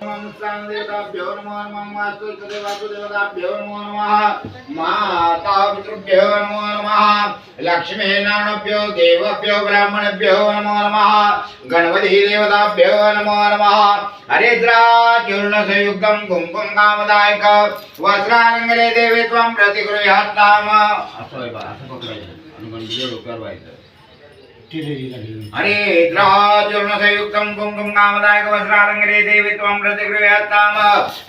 देवताभ्यो नमो नमः वासुदेवाभ्यो नमो नमः माता पितृभ्यो नमो नमः लक्ष्मी नारायणभ्यो देवभ्यो ब्राह्मणभ्यो नमो नमः गणपति देवताभ्यो नमो नमः हरिद्राचूर्णसंयुक्तं कुंकुम कामदायक वस्त्रालंकरे देवी त्वं प्रतिगृह्यात्ताम असं पकडायचं आणि गणपती डोक्यावर व्हायचं हरिद्राचूर्णसंयुक्तं कुंकुम कामदायक वस्त्रालंकरे देवी त्वं प्रतिगृह्यात्ताम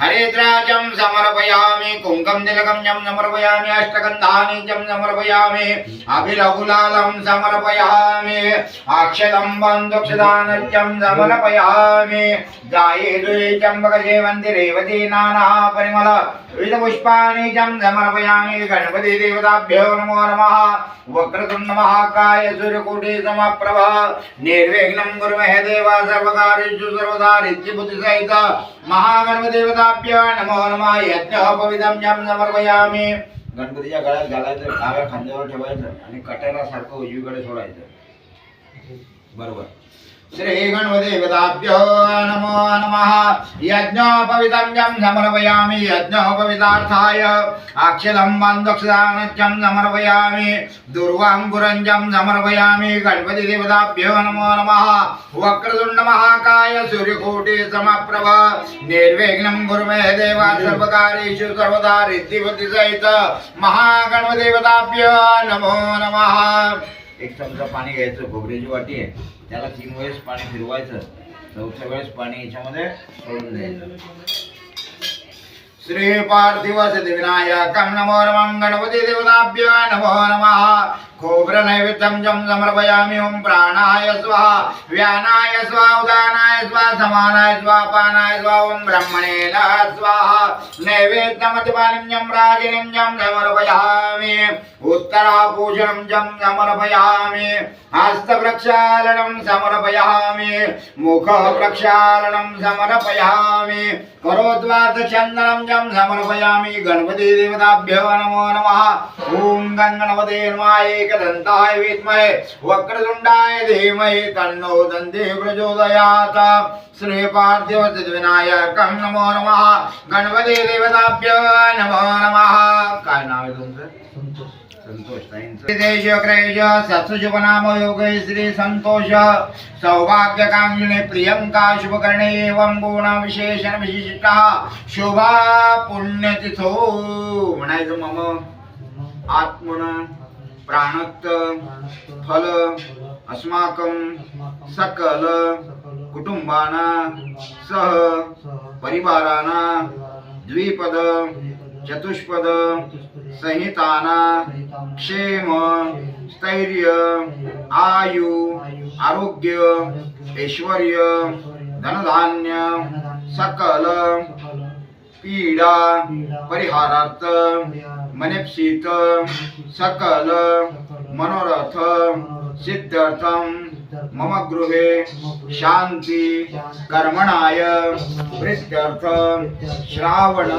हरिद्राजं समर्पयामि कुंकुम तिलकं जं समर्पयामि अष्टगन्धानि जं समर्पयामि अभिलघुलालं समर्पयामि अक्षतं बन्धुक्षदानजं समर्पयामि जाये दुये चम्बकसेवन्ति रेवती नाना परिमल विविध पुष्पाणि जं समर्पयामि गणपति देवताभ्यो नमो नमः वक्रतुण्ड महाकाय सूर्यकोटि समप्रभ निर्विघ्नं कुर्महे देवा सर्वकार्येषु सर्वदा रिद्धिबुद्धिसहित महागणपति देवताभ्यो नमो नमः यज्ञोपवीतं जं समर्पयामि गणपतीच्या गळ्यात घालायचं डाव्या खांद्यावर ठेवायचं आणि कट्याला सारखं उजवीकडे सोडायचं बरोबर श्री गणपति देवताभ्यो नमो नमः यज्ञोपवीतं जं समर्पयामि यज्ञोपवीतार्थाय अक्षतं बन्धुक्षदानजं समर्पयामि दुर्वाङ्कुरं जं समर्पयामि गणपति देवताभ्यो नमो नमः वक्रतुण्ड महाकाय सूर्यकोटि समप्रभ निर्विघ्नं कुर्महे देवा सर्वकार्येषु सर्वदा रिद्धिबुद्धिसहित महागणपति देवताभ्यो नमो नमः एक चमचा पाणी घ्यायचं खोबऱ्याची वाटी आहे त्याला 3 वेळेस पाणी फिरवायचं चौथ्या वेळेस पाणी याच्यामध्ये सोडून द्यायचं श्री पार्थिव सिद्धिविनायकं नमो नमः गणपति देवताभ्यो नमो नमः खोब्र नैवेद्यं जं समर्पयामि ओम प्राणाय स्वाहा व्यानाय स्वाहा उदानाय स्वाहा समानाय स्वाहा पानाय स्वाहा ओम ब्रह्मणे स्वाहा नैवेद्यमतिपानिं जं राजिनीं जं समर्पयामि उत्तराभूषणं जं समर्पयामि हस्तप्रक्षालनं समर्पयामि मुखप्रक्षालनं समर्पयामि करोद्वादचन्दनं जं समर्पयामि गणपति देवताभ्यो नमो नमः ओम गणपते नमः दंताय विद्महे वक्रतुंडाय धीमहि तन्नो दन्ति प्रचोदयात् श्री पार्थिव सिद्धिविनायकं नमो नमः गणपति देवताभ्यो नमो नमः काय नाव आहे तुमचं संतोष तेज क्रेज सत्सुजुपनाम योग श्री संतोष सौभाग्यकांक्षिणे प्रियंका शुभकर्णे एवं गुण विशेषण विशिष्टा शोभा पुण्यतिथो म्हणायचं मम आत्मन प्राणत फल अस्माकं सकल कुटुंबाना सह परिवाराना द्विपद चतुष्पद संहिताना क्षेम स्थैर्य आयु आरोग्य ऐश्वर्य धनधान्य सकल पीडा परिहारार्थ मनेप्सित सकल मनोरथ सिद्ध्यर्थं मम गृहे शांति कर्मणाय प्रीत्यर्थ श्रावण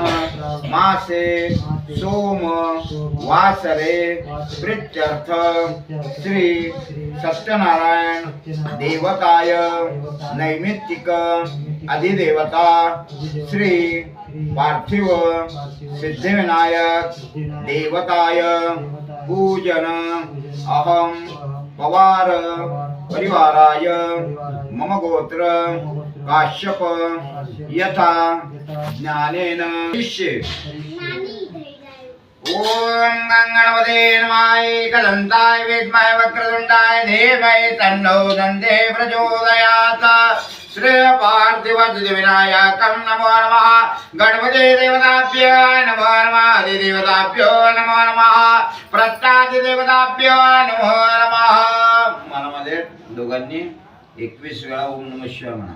मासे सोम वासरे प्रीत्यर्थ श्री सत्यनारायण देवताय नैमित्तिक अधिदेवता श्री पार्थिव सिद्धिविनायक देवताय पूजन अहम पवार परिवाराय मम गोत्र काश्यप यथा ज्ञानेन शिष्ये ओम गणपते नमः एकदन्ताय विद्महे वक्रतुण्डाय धीमहि तन्नो दन्ति प्रचोदयात् श्री पार्थिव सिद्धिविनायकं नमो नमः गणपति देवताभ्यो नमो नमः अधिदेवताभ्यो नमो नमः प्रत्यादिदेवताभ्यो नमो नमः मनामध्ये दोघांनी 21 वेळा ओम नमः शिवाय म्हणा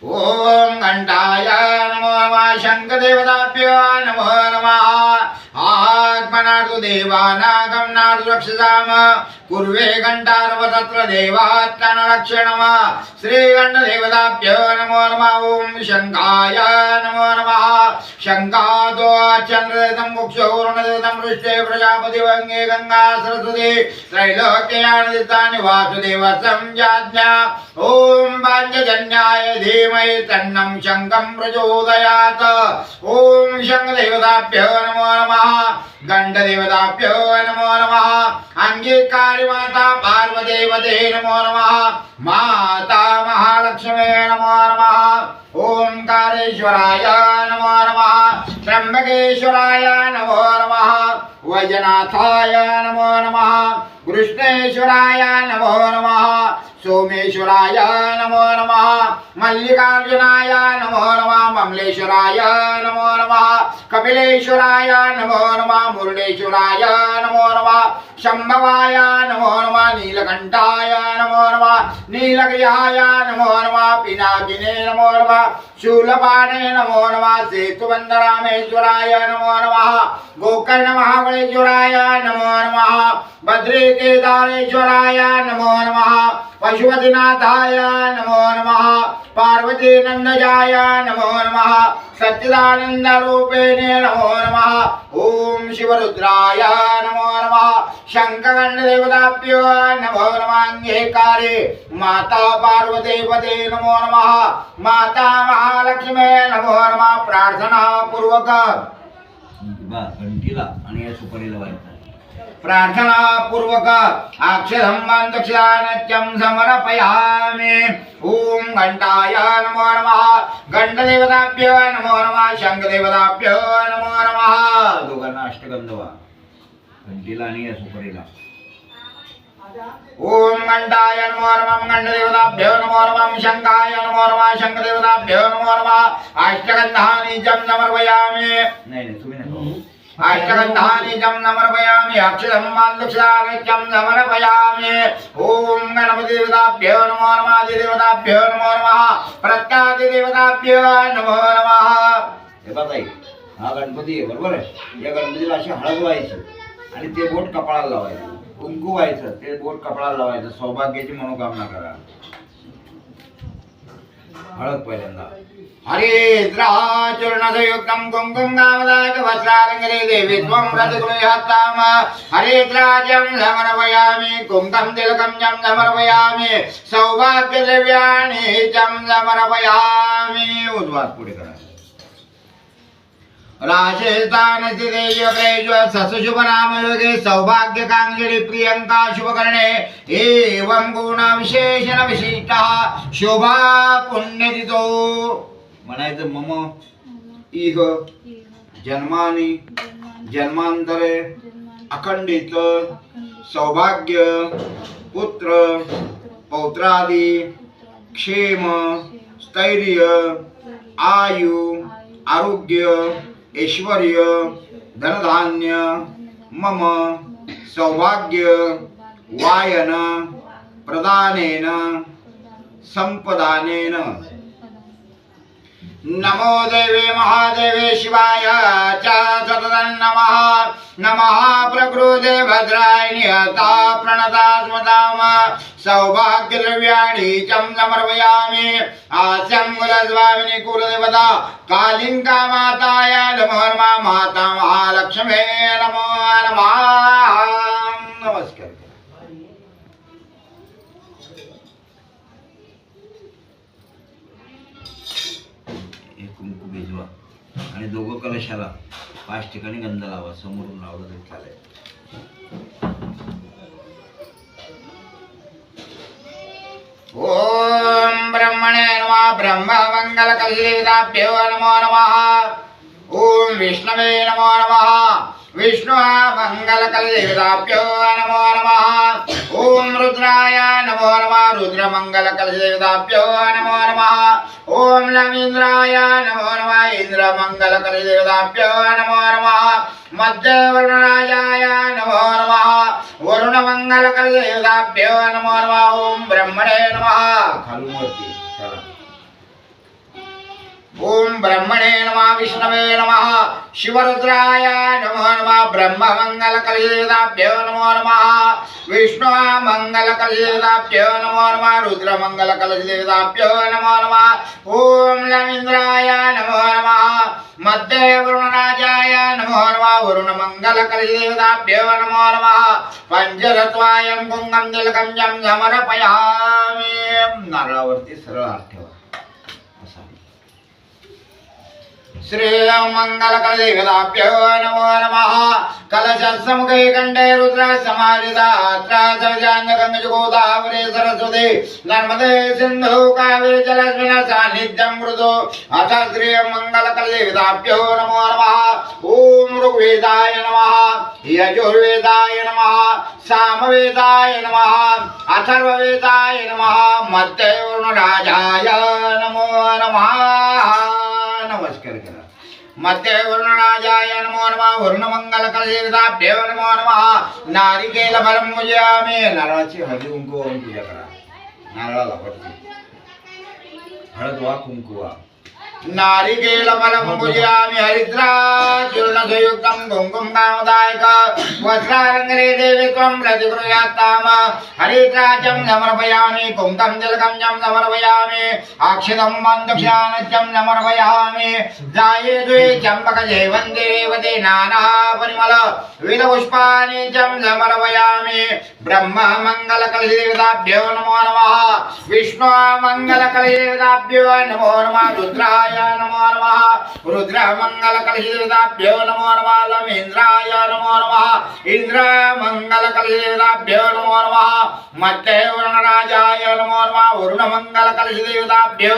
ओम घंटाय नमो नमः शंखदेवताभ्यो नमो नमः आत्मनार्दो देवानागमनार्दो रक्षसाम पूर्वे घंटारव तत्र देवात्तनलक्षणम श्री गणदेवताभ्यो नमो नमः ओम शंखाय नमो नमः शंखादो चंद्रदेवतं मुक्षोरुणदेवतं वृष्टे प्रजापति वंगे गंगा सरस्वती त्रैलोक्यानदितानि वासुदेव संजाज्ञा ओम पांचजन्याय धीमहि तन्नं शंखं प्रचोदयात् ओम शंखदेवताभ्यो नमो नमः गंडदेवताभ्यो नमो नमः अंगीकारी माता पार्वतीपते नमो नमः माता महालक्ष्मी नमो नमः ओंकारेश्वराय नमो नमः त्र्यंबकेश्वराय नमो नमः वैजनाथाय नमो नमः कृष्णेश्वराय नमो नमः सोमेश्वराय नमो नमः मल्लिकार्जुनाय नमो नमः ममलेश्वराय नमो नमः कपिलेश्वराय नमो नमः मुरुडेश्वराय नमो नमः शंभवाय नमो नमः नीलकंठाय नमो नमः नीलग्रीहाय नमो नमः पिनाकिने नमो नमः शूलपाणे नमो नमः सेतुबंधरामेश्वराय नमो नमः गोकर्ण महाबलेश्वराय नमो नमः बद्री केदारेश्वराय नमो नमः पशुपतिनाथाय नमो नमः पार्वती नंदजाय नमो नमः सच्चिदानंद रूपेणे नमो नमः ओम शिवरुद्राय नमो नमः शंकर देवताभ्यो नमो नमः अंगीकारे माता पार्वती पते नमो नमः माता महालक्ष्मी नमो नमः प्रार्थना पूर्वक घंटीला आणि या सुपारीला वाजतात प्रार्थना पूर्वक अक्षरं दक्षिणानत्यं समर्पयामि ओम घंटाय नमो नमः घंटदेवताभ्यो नमो नमः शंखदेवताभ्यो नमो नमः दोघांना अष्टगंध वा घंटीला आणि या सुपारीला ओम घंटाय नमो नमः घंटदेवताभ्यो नमो नमः शंखाय नमो नमः शंखदेवताभ्यो नमो नमः अष्टगंधानि जं समर्पयामि नाही तुम्ही नका अष्टगंधानि जं समर्पयामि अक्षरं दक्षिणानत्यं समर्पयामि ओम गणपति देवताभ्यो नमो नमः आदिदेवताभ्यो नमो नमः प्रत्यादिदेवताभ्यो नमो नमः हे बघाई हा गणपती आहे बरोबर आहे या गणपतीला अशी हळद व्हायची आणि ते बोट कपाळाला लावायचं कुंकू व्हायचं ते बोट कपाळाला लावायचं सौभाग्याची मनोकामना करा हळद पहिल्यांदा हरिद्राचूर्णसयुक्तं कुङ्कुम कामदायक वस्त्रालङ्करे देवी त्वं प्रतिगृह्णाताम हरिद्राजं समर्पयामि कुङ्कुम तिलकं चं समर्पयामि सौभाग्यद्रव्याणि चं समर्पयामि उद्वास पुढे करा राशेस्तान स्थिते योगेश्व ससुशुभ नाम योगे सौभाग्य कांगली प्रियंका शुभकर्णे एवं गुण विशेषण विशिष्टः शोभा पुण्यदितो म्हणायचं मम इह जन्मानी जन्मांतरे अखंडित सौभाग्य पुत्र पौत्रादी क्षेम स्थैर्य आयु आरोग्य ऐश्वर्य धनधान्य मम सौभाग्य वायन प्रदानेन संपदानेन नमो देवे महादेवे शिवाय च सततं नमः नमः प्रकृते भद्राय निहता प्रणता स्मताम सौभाग्यद्रव्याणि चं समर्पयामि आस्यं कुलस्वामिनि कुलदेवता कालिंका माताय नमो नमः माता महालक्ष्मी नमो नमः नमस्कार कुंकू भिजवा आणि दोघं कलशाला 5 ठिकाणी गंध लावा समोरून लावलं तरी चालेल ओम ब्रह्मणे नमः ब्रह्म मंगल कलदेवताभ्यो नमो नमः ओम विष्णवे नमो नमः विष्णु मंगल कलदेवताभ्यो नमो नमः ओम रुद्राय नमो नमः रुद्र मंगल कलदेवताभ्यो नमो नमः ओम लवींद्राय नमो नमः इंद्र मंगल कलदेवताभ्यो नमो नमः मध्यवर्णराजाय नमो नमः वरुण मंगल कलदेवताभ्यो नमो नमः ओम ब्रह्मणे नमः खालून वरती चला ओम ब्रह्मणे नमः विष्णवे नमः शिवरुद्राय नमो नमः ब्रह्ममङ्गलकलशदेवताभ्यो नमो नमः विष्णुमङ्गलकलशदेवताभ्यो नमो नमः रुद्रमङ्गलकलशदेवताभ्यो नमो नमः ओम लमिन्द्राय नमो नमः मध्ये वरुणराजाय नमो नमः वरुणमङ्गलकलशदेवताभ्यो नमो नमः पंचरत्वायं कुंगं तिलकं जं समर्पयामि. नारळावरती सरळ हात ठेवा असा. श्रीमङ्गलकलदेवताभ्यो नमो नमः कलशसमुखे कंठे रुद्र समारितात्रासविजान्यगङ्गोदावरे सरस्वती नर्मदे सिन्धु कावेरी जलस्मिन् सान्निध्यं मृदु अथ श्रीमङ्गलकलदेवताभ्यो नमो नमः. ॐ ऋग्वेदाय नमः यजुर्वेदाय नमः सामवेदाय नमः अथर्ववेदाय नमः मध्यवर्णराजाय नमो नमः. नमस्कार करा. मध्ये वरुणराजाय नमो नमः वरुणमङ्गलकलदेवताभ्यो नमो नमः नारिकेलफलं पूजयामि. नारळाची हळदी कुंकू वाहून पूजा करा. नारळाला वरती हळद वा कुंकू वा. नारिकेलफलं पूजयामि हरिद्राचूर्णसंयुक्तं कुङ्कुमकामदायक वस्त्रालङ्करे देवी त्वं प्रतिगृह्यात्ताम हरिद्राचं समर्पयामि कुङ्कुमं तिलकं च समर्पयामि अक्षतं दक्षिणानचं समर्पयामि जाये द्वे चम्पकजैवन्ते रेवते नानापरिमल विविधपुष्पाणि च समर्पयामि. ब्रह्ममङ्गलकलदेवताभ्यो नमो नमः विष्णुमङ्गलकलदेवताभ्यो नमो नमः रुद्राय नमो नमः रुद्रमङ्गलकलदेवताभ्यो नमो नमः लमिन्द्राय नमो नमः इन्द्रमङ्गलकलदेवताभ्यो नमो नमः मध्ये वरुणराजाय नमो नमः वरुणमङ्गलकलदेवताभ्यो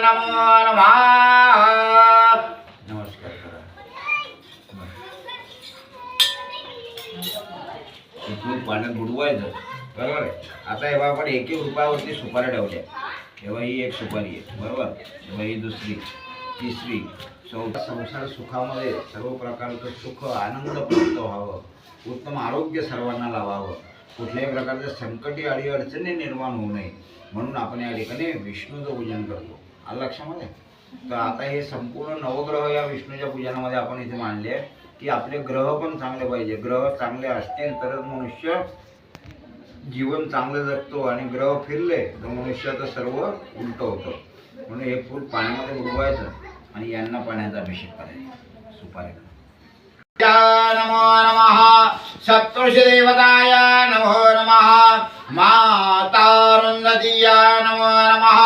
नमो नमः. नमस्कार करा. इथून पाण्यात बुडवायचं बरोबर आहे. आता हे आपण 1-1 रुपयावरती सुपाऱ्या ठेवल्या. तेव्हा ही एक सुपारी आहे बरोबर. तेव्हा ही दुसरी तिसरी चौथा. संसार सुखामध्ये सर्व प्रकारचं सुख आनंद प्राप्त व्हावं उत्तम आरोग्य सर्वांना लावावं कुठल्याही प्रकारच्या संकटी अडी अडचणी निर्माण होऊ नये म्हणून आपण या ठिकाणी विष्णूचं पूजन करतो. आलं लक्षामध्ये. तर आता हे संपूर्ण नवग्रह या विष्णूच्या पूजनामध्ये आपण इथे मांडले आहे की आपले ग्रह पण चांगले पाहिजे. ग्रह चांगले असतील तरच मनुष्य जीवन चांगलं जगतो आणि ग्रह फिरले तर मनुष्याचं सर्व उलट होतं. म्हणून हे फूल पाण्यामध्ये बुडवायचं आणि यांना पाण्याचा अभिषेक करायचा सुपारी. नमो नमः सप्तऋषिदेवताय नमो नमः मातारुन्धतीय नमो नमः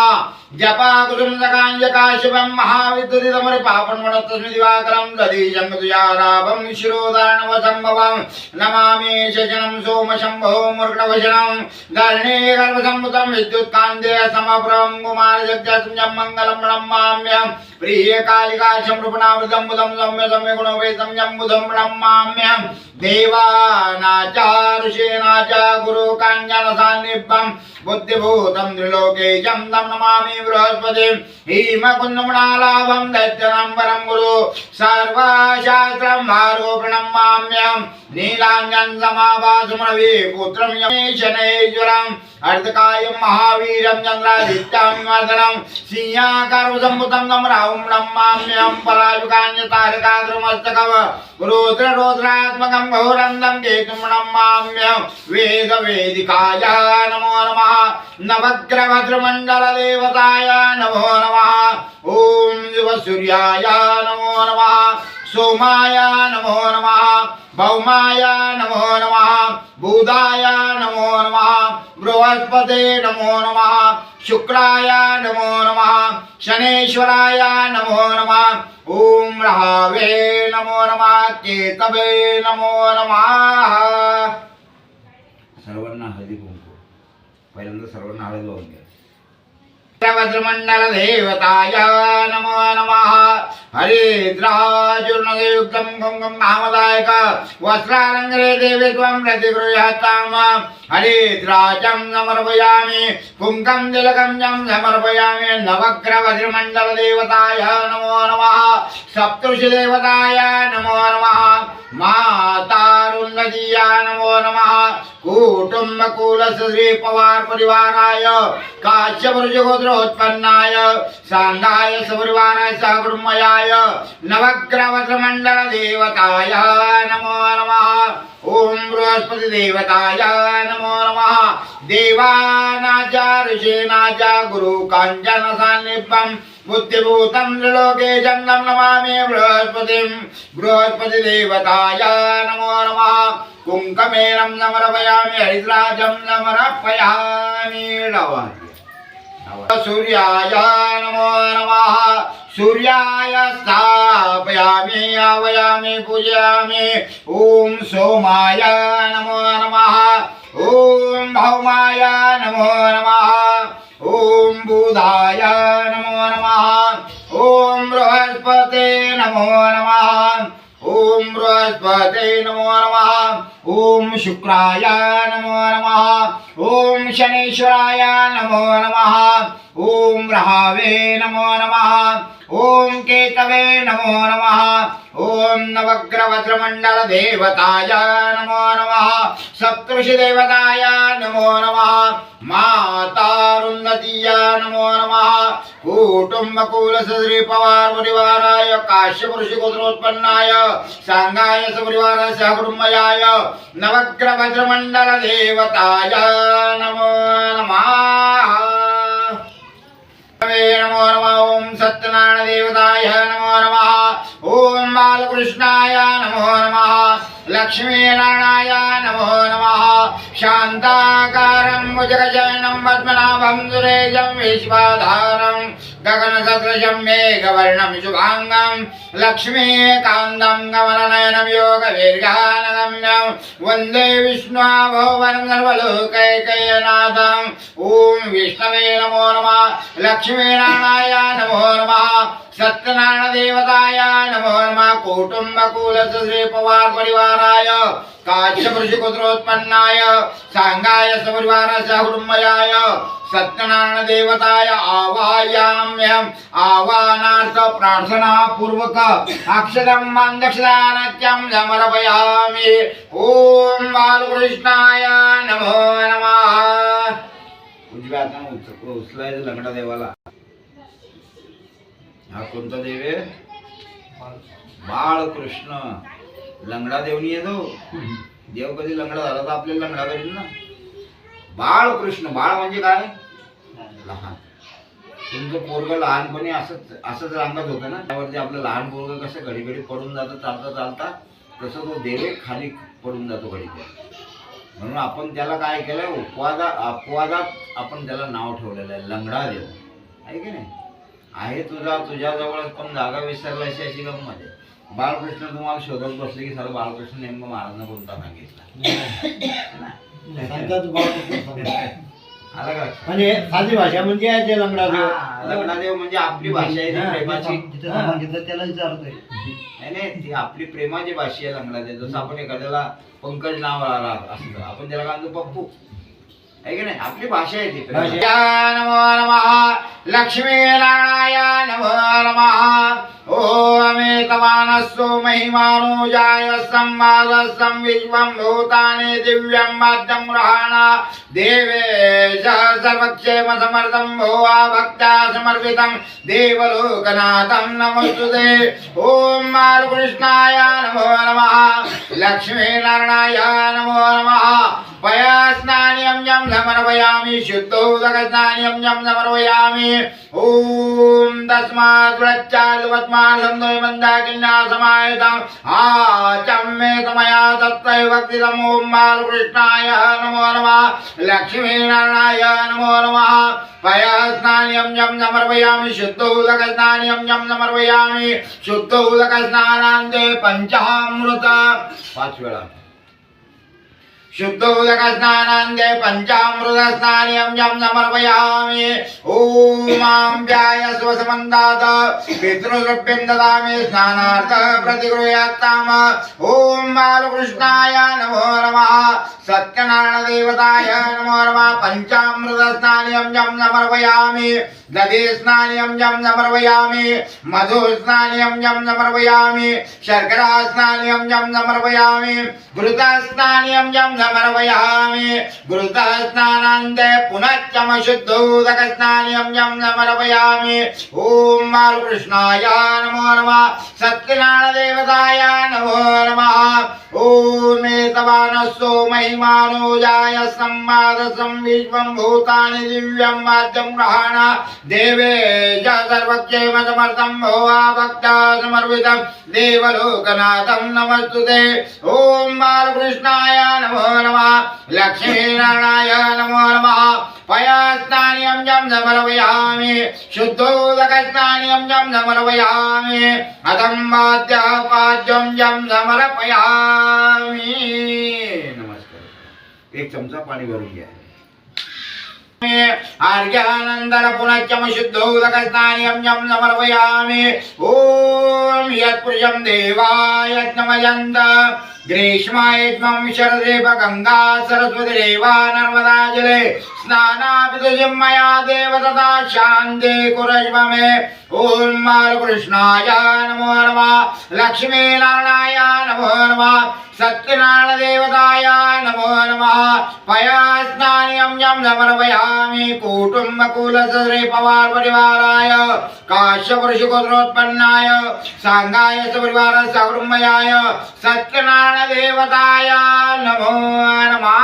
जपा कुसुमसकाञ्जकाशिवं महाविद्युदितमरिपापन्मणत्तस्मि दिवाकरं दधीजं तुजाराभं शिरोधारणवसम्भवं नमामि शचनं सोमशम्भो मूर्खवशनं धरणे गर्भसम्भुतं विद्युत्कान्ते समप्रभं कुमारजगजं मङ्गलं प्रणमाम्यं प्रियकालिकाशं रूपणावृतं बुधं सौम्य सम्य गुणवेदं जम्बुधं प्रणमाम्यं देवानाच ऋषीणाच गुरुकाञ्जनसान्निभं बुद्धिभूतं त्रिलोकेशं तं नमामि बृहस्पतिं हिमकुन्दमुणालाभं दैत्यनं परं गुरु सर्वशास्त्रं मार्गो प्रणमाम्यं नीलाञ्जन समाभासमणवे पुत्रं यमेशनेश्वरम् अर्धकायं महावीरं चन्द्रादित्यं वर्धनं सिंहाकारवसम्भुतं तं राहुं प्रणमाम्यं पराजुकाञ्जतारकाग्रमस्तकं रुद्ररौद्रात्मकं घोरं तं केतुं प्रणमाम्यं वेदवेदिकाय नमो नमः नवग्रहभद्रमण्डलदेवताय नमो नमः ॐ शिवसूर्याय नमो नमः सोमाय नमो नमः भौमाय नमो नमः बुधाय नमो नमः बृहस्पते नमो नमः शुक्राय नमो नमः शनेश्वराय नमो नमः ॐ राहवे नमो नमः केतवे नमो नमः. सर्वांना हळदी कुंकू. पहिल्यांदा सर्वांना हळद लावून घ्या. वज्रमण्डलदेवताय नमो नमः हरिद्राचूर्णयुक्तं कुङ्कुमं कामदायक वस्त्रालङ्करे देवी त्वं प्रतिगृह्यात्ताम हरिद्राचं समर्पयामि कुङ्कुमं तिलकं च समर्पयामि. नवग्रहवज्रमण्डलदेवताय नमो नमः सप्तऋषिदेवताय नमो नमः मातारुन्नतीया नमो नमः कुटुम्बकुलश्री पवार परिवाराय काश्यपऋषगोत्रोत्पन्नाय सांगाय सपरिवाराय सहकुटुम्बयाय नवग्रहवज्रमण्डल देवताय नमो नमः ओम बृहस्पति देवताय नमो नमः देवानाचा ऋषीनाचा गुरु काञ्चन सान्निध्यं बुद्धिभूतं त्रिलोके जन्मं नमामि बृहस्पति देवताय नमो नमः कुङ्कमेनं समर्पयामि हरिद्राजं समर्पयामि सूर्याय नमो नमः सूर्याय स्थापयामि आवाहयामि पूजयामि ओम सोमाय नमो नमः ओम भौमाय नमो नमः ओम बुधाय नमो नमः ओम बृहस्पते नमो नमः ओम बृहस्पते नमो नमः ओम शुक्राय नमो नमः ओम शनीश्वराय नमो नमः ओम राहवे नमो नमः ओम केतवे नमो नमः ओम नवग्रहवज्रमण्डल देवताय नमो नमः सप्तऋषि देवताय नमो नमः मातारुन्नतीय नमो नमः कुटुम्बकुलश्री पवार परिवाराय काश्यपऋषगोत्रोत्पन्नाय सांगाय सपरिवाराय सहकुटुम्बयाय नवग्रहवज्रमण्डल देवताय नमो नमः नमो नमः ओम सत्यनारायण देवताय नमो नमः ओम बालकृष्णाय नमो नमः लक्ष्मीनारायणाय नमो नमः शान्ताकारं भुजगशयनं पद्मनाभं सुरेशं विश्वाधारं गगनसदृशं मेघवर्णं शुभांगं लक्ष्मीकान्तं कमलनयनं योगवीर्यानगम्यं वन्दे विष्णुभुवनं सर्वलोकैकनाथं ओम विष्णवे नमो नमः लक्ष्मीनारायणाय नमो नमः सत्यनारायण देवताय नमो नमः कुटुम्बकुलश्री पवार परिवाराय काश्यपऋषगोत्रोत्पन्नाय सांगाय सपरिवाराय सहकुटुम्बयाय सत्यनारायण देवताय आवाहयाम्यहम् आवाहनार्थ प्रार्थना पूर्वक अक्षरं दक्षिणानत्यं समर्पयामि ओम बालकृष्णाय नमो नमः उजव्या हाताने उचलायचं लंगडा देवाला हा कोणता देव आहे बाळकृष्ण लंगडा देवनी येतो देव कधी लंगडा झाला तर आपल्याला लंगडा करील ना बाळकृष्ण बाळ म्हणजे काय लहान तुमचं पोरग लहानपणी असंच रांगत होतं ना त्यावरती आपलं लहान पोरग कसं घडी घडी पडून जातं चालता चालता तसं तो देव खाली पडून जातो घडी म्हणून आपण त्याला काय केलंय अपवादात आपण त्याला नाव ठेवलेलं आहे लंगडा देव आहे की नाही आहे तुझ्याजवळ पण जागा विसरल्याशी अशी गंमत आहे बाळकृष्ण तुम्हाला शोधत बसले की सर्व बाळकृष्ण नेमकं महाराजांना कोणता सांगितलं आला का म्हणजे साधी भाषा म्हणजे आहे ते लंगडादेव लंगडादेव म्हणजे आपली भाषा आहे ती प्रेमाची त्याला विचारतोय नाही ती आपली प्रेमाची भाषा आहे लंगडादेव जसं आपण एखाद्याला पंकज नाव असतं आपण त्याला काय म्हणतो पप्पू आहे की नाही आपली भाषा आहे ती नमो नमः लक्ष्मीनारायण नमो नमः ओमेतमानस्सो महिमानो जाय संवादस्सं विश्वं भूतानि दिव्यं माध्यं ग्रहाणा देवेश सर्वक्षेम समर्थं भोवा भक्त्या समर्पितं देवलोकनाथं नमोस्तुते ओम बालकृष्णाय नमो नमः लक्ष्मीनारायणाय नमो नमः पयस्नान्यं यं समर्पयामि शुद्धोदकस्नान्यं यं समर्पयामि ओम तस्मात् प्रच्चाद्वत्मान् संदोय मन्दाकिन्या समाहितं आचम्मे तमया तत्रैव भक्तिदम् ओम बालकृष्णाय नमो नमः लक्ष्मीनारायणाय नमो नमः पयस्नान्यं यं समर्पयामि शुद्धोदकस्नान्यं यं समर्पयामि शुद्धोदकस्नानान्ते पंचामृत 5 वेळा शुद्धोदकस्नानान्ते पञ्चामृतस्नानं यं समर्पयामि ॐ मां व्यायस्व समन्तात् पितृद्रव्यं ददामि स्नानार्थ प्रतिगृह्यात्ताम ॐ बालकृष्णाय नमो नमः सत्यनारायणदेवताय नमो नमः पञ्चामृतस्नानं यं समर्पयामि दधिस्नानं यं समर्पयामि मधुस्नानं यं समर्पयामि शर्करास्नानं यं समर्पयामि घृतस्नानं यं समर्पयामि घृतस्नानान्ते पुनश्चमशुद्धोदकस्नानं यं समर्पयामि ॐ बालकृष्णाय नमो नमः सत्यनारायणदेवताय नमो नमः ॐ एतवानस्सो महिमानो जाय संवादसं विश्वं भूतानि दिव्यं वाद्यं ग्रहाण देवे च सर्वक्षेम समर्थं भोवा भक्ता समर्पितं देवलोकनाथं नमस्तुते ॐ बालकृष्णाय नमो नमः लक्ष्मीनारायणाय नमो नमः पयस्नानं यं समर्पयामि शुद्धोदकस्नानं यं समर्पयामि अदं वाद्यपाद्यं यं समर्पयामि नमस्कार एक चमचा पाणी भरून घ्या आर्यानन्दन पुनश्चम शुद्धोदकस्नानं यं समर्पयामि ॐ यत्पुरुषं देवाय नमयन्त ग्रीष्मायत्मं शरदेव गंगा सरस्वतीरेवा नर्मदा जले स्नानापितुं मया देव तथा शान्ति कुरस्व मे ॐ बालकृष्णाय नमो नमः लक्ष्मीनारायणाय नमो नमः सत्यनारायणदेवताय नमो नमः पयस्नानं यं समर्पयामि कुटुम्बकुलसरे पवार परिवाराय काश्यपऋषिगोत्रोत्पन्नाय सांगाय सपरिवार सकुटुम्बयाय सत्यनारायणदेवताय नमो नमः